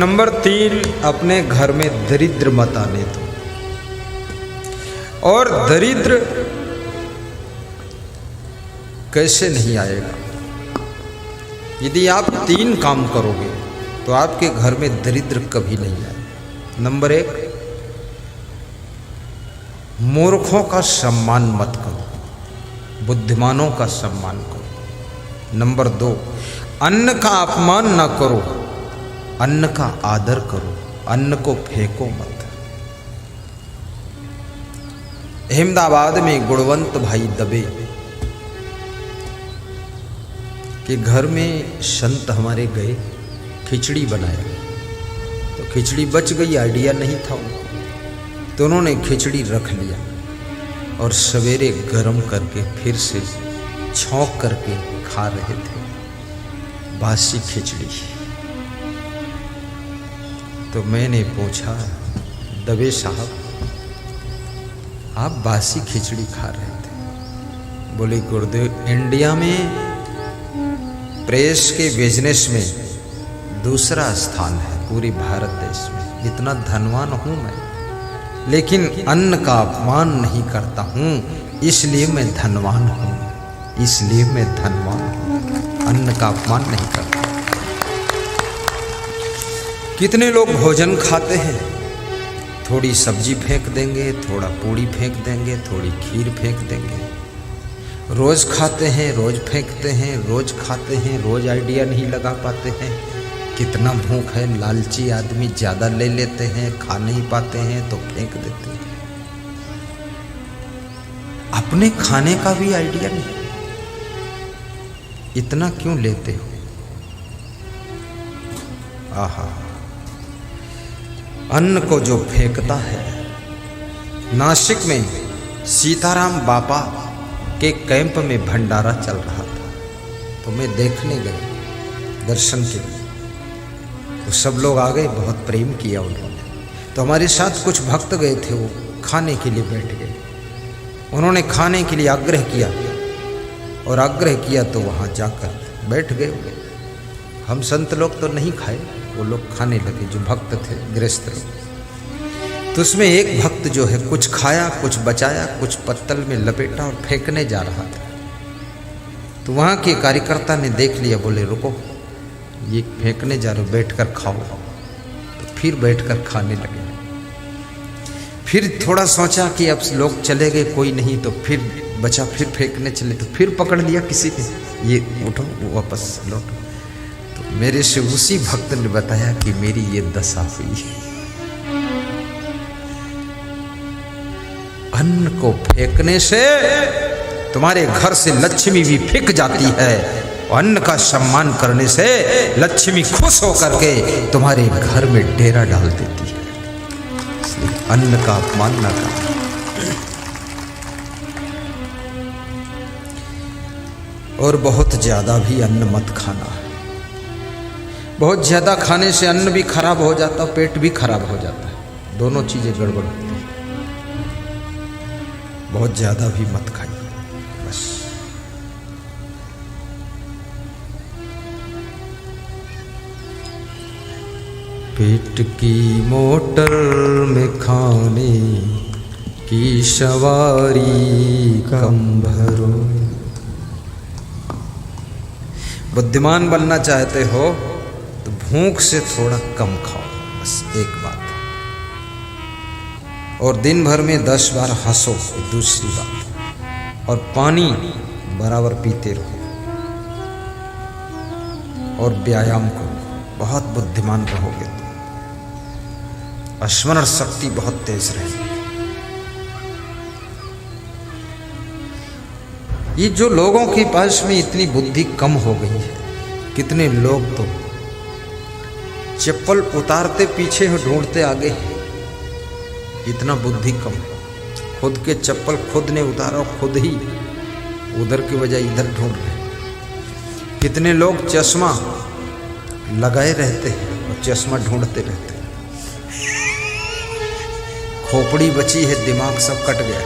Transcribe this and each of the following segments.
Number 3, अपने घर में दरिद्र मत आने दो। और दरिद्र कैसे नहीं आएगा? यदि आप 3 काम करोगे तो आपके घर में दरिद्र कभी नहीं आएगा। नंबर 1, मूर्खों का सम्मान मत करो, बुद्धिमानों का सम्मान करो। नंबर 2, अन्न का अपमान ना करो, अन्न का आदर करो, अन्न को फेंको मत। अहमदाबाद में गुणवंत भाई दबे के घर में संत हमारे गए, खिचड़ी बनाया तो खिचड़ी बच गई, आइडिया नहीं था उनको, तो उन्होंने खिचड़ी रख लिया और सवेरे गरम करके फिर से छौंक करके खा रहे थे बासी खिचड़ी। तो मैंने पूछा, दबे साहब आप बासी खिचड़ी खा रहे थे? बोले गुरुदेव, इंडिया में प्रेस के बिजनेस में दूसरा स्थान है पूरे भारत देश में, इतना धनवान हूं मैं, लेकिन अन्न का अपमान नहीं करता हूं, इसलिए मैं धनवान हूं, इसलिए मैं धनवान हूं, अन्न का अपमान नहीं करता। कितने लोग भोजन खाते हैं, थोड़ी सब्जी फेंक देंगे, थोड़ा पूड़ी फेंक देंगे, थोड़ी खीर फेंक देंगे, रोज खाते हैं, रोज फेंकते हैं, रोज खाते हैं, रोज आइडिया नहीं लगा पाते हैं। कितना भूख है, लालची आदमी ज्यादा ले लेते हैं, खा नहीं पाते हैं तो फेंक देते हैं। अपने खाने का भी आइडिया नहीं, इतना क्यों लेते हो? आहा, अन्न को जो फेंकता है। नासिक में सीताराम बापा के कैंप में भंडारा चल रहा था, तो मैं देखने गया दर्शन के लिए, तो सब लोग आ गए, बहुत प्रेम किया उन्होंने। तो हमारे साथ कुछ भक्त गए थे, वो खाने के लिए बैठ गए, उन्होंने खाने के लिए आग्रह किया और आग्रह किया तो वहाँ जाकर बैठ गए। हम संत लोग तो नहीं खाए, वो लोग खाने लगे जो भक्त थे, गृहस्थ लोग। तो उसमें एक भक्त जो है कुछ खाया, कुछ बचाया, कुछ पत्तल में लपेटा और फेंकने जा रहा था। तो वहाँ के कार्यकर्ता ने देख लिया, बोले रुको, ये फेंकने जा रहे हो, बैठकर खाओ। तो फिर बैठकर खाने लगे। फिर थोड़ा सोचा कि अब लोग चले गए, कोई नहीं, तो फिर बचा, फिर फेंकने चले, तो फिर पकड़ लिया किसी ने, ये उठो वापस लौटो। तो मेरे से उसी भक्त ने बताया कि मेरी ये दशा हुई, अन्न को फेंकने से तुम्हारे घर से लक्ष्मी भी फेंक जाती है, और अन्न का सम्मान करने से लक्ष्मी खुश होकर के तुम्हारे घर में डेरा डाल देती है। इसलिए अन्न का अपमान न करना। और बहुत ज्यादा भी अन्न मत खाना। बहुत ज्यादा खाने से अन्न भी खराब हो जाता है, पेट भी खराब हो जाता है, दोनों चीजें गड़बड़ होती हैं। बहुत ज्यादा भी मत खाइए बस। पेट की मोटर में खाने की सवारी कम भरो। बुद्धिमान बनना चाहते हो तो भूख से थोड़ा कम खाओ, बस एक बात। और दिन भर में 10 बार हंसो, दूसरी बात। और पानी बराबर पीते रहो और व्यायाम करो, बहुत बुद्धिमान रहोगे तो। स्मरण शक्ति बहुत तेज रहेगी। ये जो लोगों के पास में इतनी बुद्धि कम हो गई है, कितने लोग तो चप्पल उतारते पीछे हो, ढूंढते आगे हैं, इतना बुद्धि कम। खुद के चप्पल खुद ने उतारा, खुद ही उधर की बजाय इधर ढूंढ रहे। कितने लोग चश्मा लगाए रहते हैं और चश्मा ढूंढते रहते हैं। खोपड़ी बची है, दिमाग सब कट गया।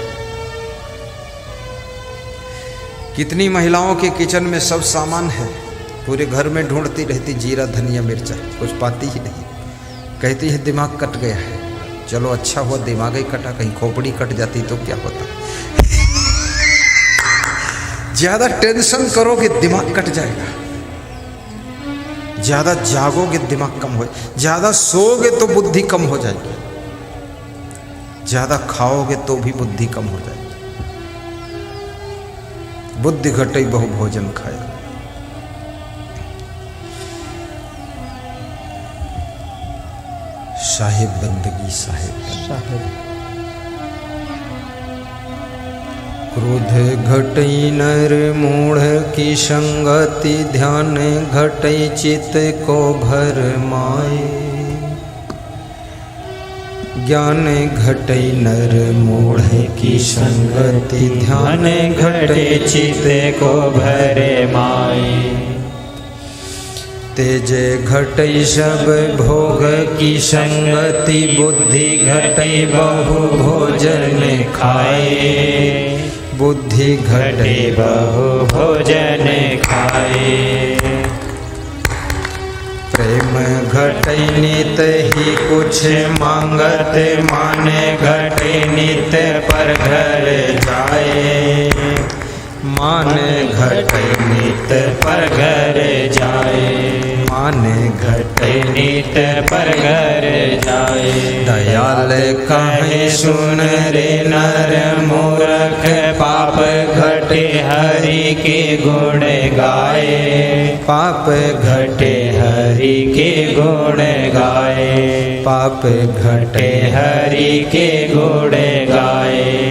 कितनी महिलाओं के किचन में सब सामान है, पूरे घर में ढूंढती रहती जीरा धनिया मिर्चा, कुछ पाती ही नहीं। कहती है दिमाग कट गया है। चलो अच्छा हुआ दिमाग ही कटा, कहीं खोपड़ी कट जाती तो क्या होता। ज्यादा टेंशन करोगे दिमाग कट जाएगा, ज्यादा जागोगे दिमाग कम हो, ज्यादा सोओगे तो बुद्धि कम हो जाएगी, ज्यादा खाओगे तो भी बुद्धि कम हो जाएगी। बुद्धि घटे बहु भोजन खाए। साहिब बंदगी साहिब। क्रोध घटई नर मूढ़ की संगति, ध्यान घटई चित को भर माए। ज्ञान घटई नर मूढ़ की संगति, ध्यान घटई चित को भर माए। तेज घटई सब भोग की संगति, बुद्धि घटई बहु भोजन खाए। बुद्धि घटई बहु भोजन खाए। प्रेम घटई नित ही कुछ मांगत, माने घटई नित पर घर जाए। मान घटई नित पर घर जाए। मान घटई नित पर घर जाए। दयाल कहे सुन रे नर मूर्ख, पाप घटे हरि के गुण गाए। पाप घटे हरि के गुण गाए। पाप घटे हरि के गुण गाए।